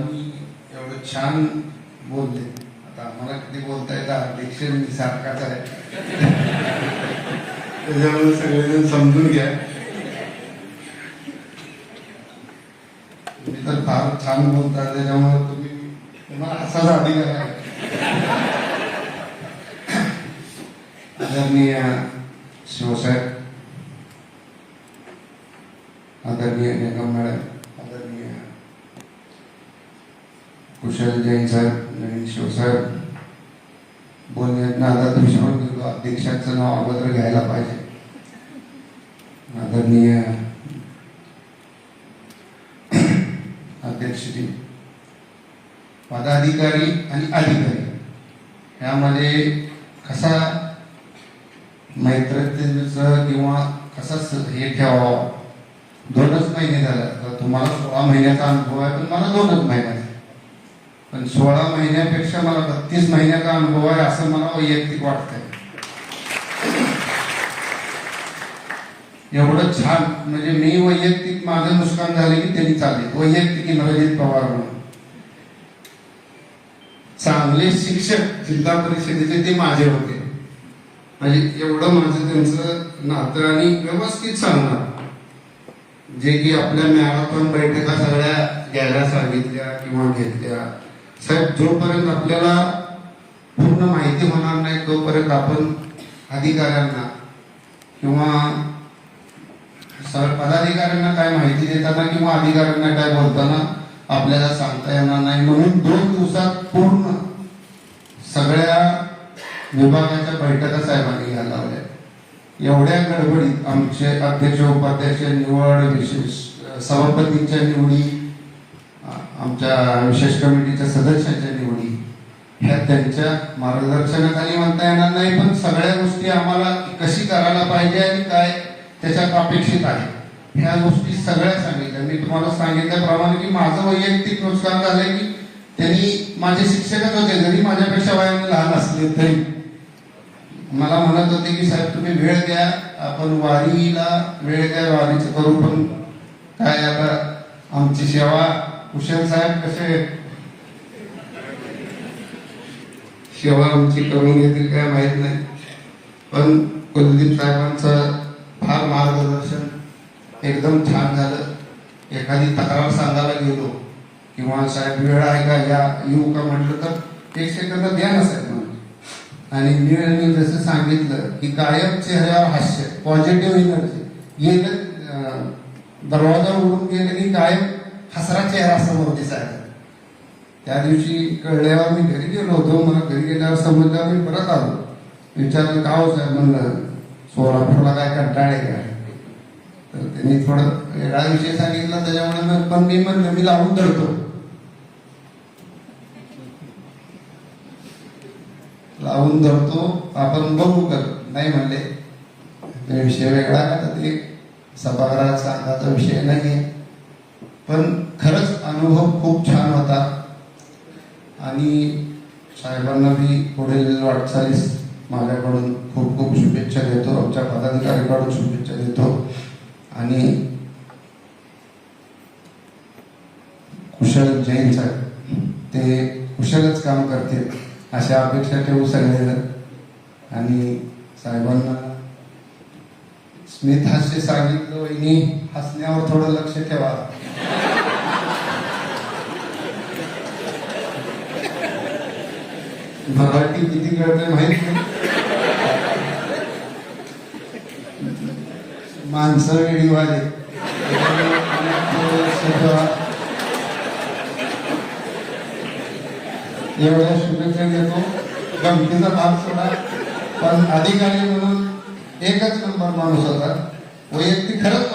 सरांनी एवढं छान बोलले. आता आम्हाला किती बोलता येतं, डिक्शन सारखाच आहे, त्याच्यामुळे सगळेजण समजून घ्या. तुम्ही तर फार छान बोलता, त्याच्यामुळे तुम्हाला असाच अधिकार आहे. आदरणीय शिवसाहेब, आदरणीय निगम मॅडम, आदरणीय कुशल जैन साहेब, नवीन शिवसाहेब, बोलण्यात आता तुमच्यावर गेलो, अध्यक्षाचं नाव अगोदर घ्यायला पाहिजे. आदरणीय अध्यक्षजी, पदाधिकारी आणि अधिकारी ह्यामध्ये कसा मैत्रीचं किंवा कसा हे ठेवावं. 2च महिने झाले, तर तुम्हाला 16 महिन्याचा अनुभव आहे, पण मला 2च महिन्याचा. पण 16 महिन्यापेक्षा मला 32 महिन्याचा अनुभव आहे असं मला वैयक्तिक वाटतंय. एवढं छान, म्हणजे मी वैयक्तिक माझं नुकसान झालं की त्यांनी चालले वैयक्तिक इंद्रजित पवार म्हणून चांगले शिक्षक जिल्हा परिषदेचे ते माझे होते. म्हणजे एवढं माझं त्यांचं नातं आणि व्यवस्थित सांगणार, जे की आपल्या मॅरेथॉन बैठका सगळ्या घ्यायला सांगितल्या किंवा घेतल्या. साहेब, जोपर्यंत आपल्याला पूर्ण माहिती होणार नाही तोपर्यंत आपण अधिकाऱ्यांना किंवा पदाधिकाऱ्यांना काय माहिती देताना किंवा अधिकाऱ्यांना काय बोलताना आपल्याला सांगता येणार नाही. म्हणून 2 दिवसात पूर्ण सगळ्या विभागाच्या बैठका साहेबांनी घ्यायला लावल्या. एवढ्या गडबडीत आमचे अध्यक्ष उपाध्यक्ष निवड, विशेष सभापतींच्या निवडी, आमच्या विशेष कमिटीच्या सदस्यांच्या निवडी ह्या त्यांच्या मार्गदर्शनाखाली म्हणता येणार नाही, पण सगळ्या गोष्टी आम्हाला कशी करायला पाहिजे आणि काय त्याच्यात अपेक्षित आहे ह्या गोष्टी सगळ्या सांगितल्या. मी तुम्हाला सांगितल्याप्रमाणे की माझं वैयक्तिक नुकसान झालंय की त्यांनी माझे शिक्षकच होते, जरी माझ्यापेक्षा वयाने लहान असले तरी मला म्हणत होते की साहेब तुम्ही वेळ द्या, आपण वारीला वेळ द्या, वारीचं करू. पण काय आता आमची सेवा, कुशल साहेब कसे सेवा आमची करून घेतील काय माहित नाही, पण कुलदीप साहेबांचं फार मार्गदर्शन एकदम छान झालं. एखादी तक्रार सांगायला गेलो किंवा साहेब वेळ आहे का, या येऊ का म्हटलं तर 1 सेकंद द्या ना साहेब म्हणून. आणि मी जसं सांगितलं की कायम चेहऱ्यावर हास्य, पॉझिटिव्ह एनर्जी, गेलं दरवाजा उडून गेलं की कायम हसरा चेहरा समोर दिसायचा. त्या दिवशी कळल्यावर मी घरी गेलो होतो, मला घरी गेल्यावर समजल्यावर मी परत आलो, विचारलं का हो साहेब, म्हणलं सोलापूरला काय कंटाळे काय, तर त्यांनी थोडं वेगळा विषय सांगितला. त्याच्यामुळे पण मी म्हणलं मी लावून धरतो, लावून धरतो, आपण बघू कर. नाही म्हणले, ते विषय वेगळा आहे, ते सभागृहात सांगायचा विषय नाही. पण खरंच अनुभव खूप छान होता आणि साहेबांना मी पुढील वाटचालीस माझ्याकडून खूप खूप शुभेच्छा देतो, आमच्या पदाधिकाऱ्यांकडून शुभेच्छा देतो. आणि कुशल जैन साहेब ते कुशलच काम करतील अशा अपेक्षा ठेवू सगळेजण. आणि साहेबांना स्मित हास्य सांगितलं, वहिनी हसण्यावर थोडं लक्ष ठेवा. मराठी किती कळते माहित नाही, माणसं वेळीवाले. एवढ्या शुभेच्छा देतो. गमतीचा भाग सोडा, पण अधिकारी म्हणून एकच नंबर माणूस होता. वैयक्तिक खरंच